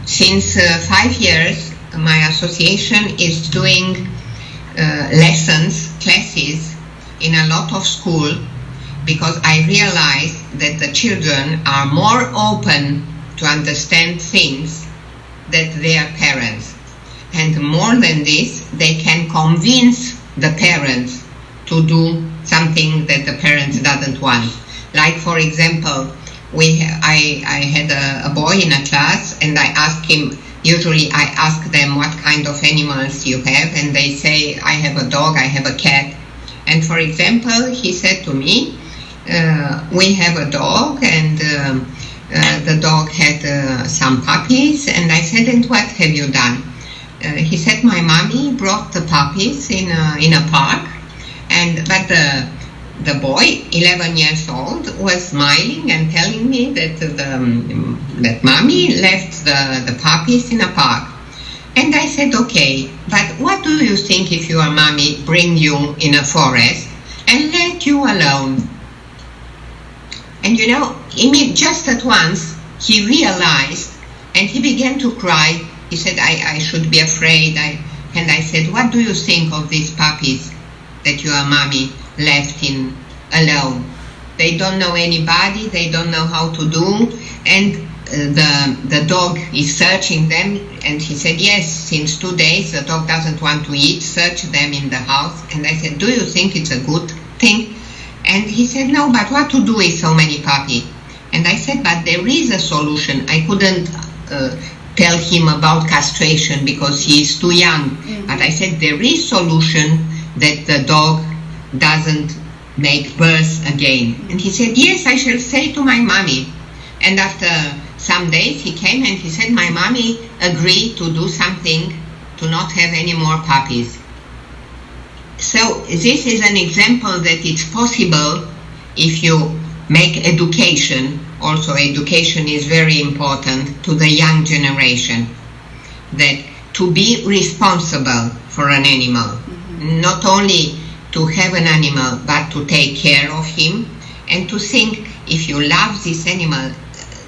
Since 5 years, my association is doing classes in a lot of schools, because I realize that the children are more open to understand things than their parents. And more than this, they can convince the parents to do something that the parents doesn't want. Like, for example, I had a boy in a class, and I asked him, usually I ask them what kind of animals you have, and they say, I have a dog, I have a cat. And for example, he said to me, we have a dog, and the dog had some puppies, and I said, and what have you done? He said, my mommy brought the puppies in a park, but the boy, 11 years old, was smiling and telling me that mommy left the puppies in a park. And I said, okay, but what do you think if your mommy bring you in a forest and let you alone? And just at once, he realized, and he began to cry. He said, I should be afraid. And I said, what do you think of these puppies that your mommy left in alone? They don't know anybody, they don't know how to do, and the dog is searching them. And he said, yes, since 2 days the dog doesn't want to eat, search them in the house. And I said, do you think it's a good thing? And he said, no, but what to do with so many puppies? And I said, but there is a solution. I couldn't tell him about castration because he is too young. But I said, there is solution that the dog doesn't make birth again. And he said, yes, I shall say to my mommy. And after some days he came and he said, my mommy agreed to do something to not have any more puppies. So this is an example that it's possible if you make education. Also, education is very important to the young generation, that to be responsible for an animal, not only to have an animal, but to take care of him, and to think, if you love this animal,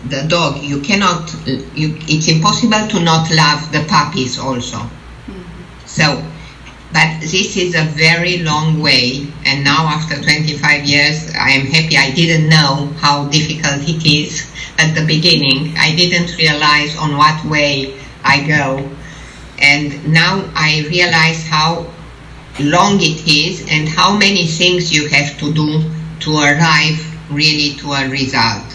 the dog, it's impossible to not love the puppies also. So, but this is a very long way, and now after 25 years, I am happy. I didn't know how difficult it is at the beginning. I didn't realize on what way I go, and now I realize how long it is and how many things you have to do to arrive really to a result.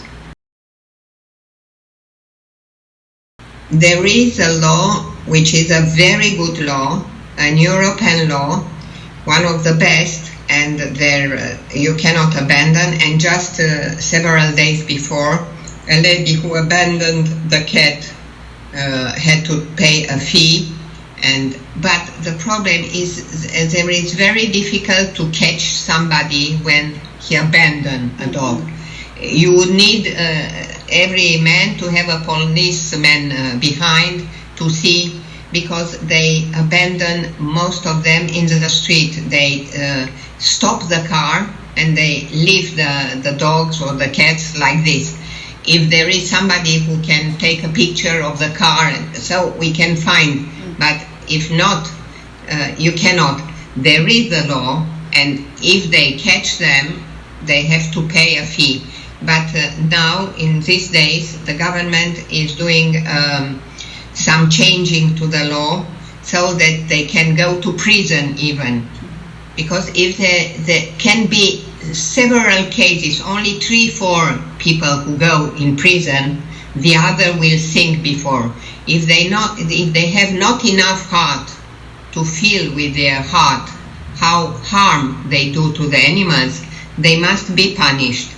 There is a law which is a very good law, an European law, one of the best, and there you cannot abandon. And just several days before, a lady who abandoned the cat had to pay a fee. But the problem is there is very difficult to catch somebody when he abandoned a dog. You would need every man to have a policeman behind to see, because they abandon most of them in the street. They stop the car and they leave the dogs or the cats like this. If there is somebody who can take a picture of the car, so we can find, but if not, you cannot. There is the law, and if they catch them, they have to pay a fee. But now, in these days, the government is doing some changing to the law so that they can go to prison even. Because if there can be several cases, only 3-4 people who go in prison, the other will think before. If they have not enough heart to feel with their heart how harm they do to the animals, they must be punished.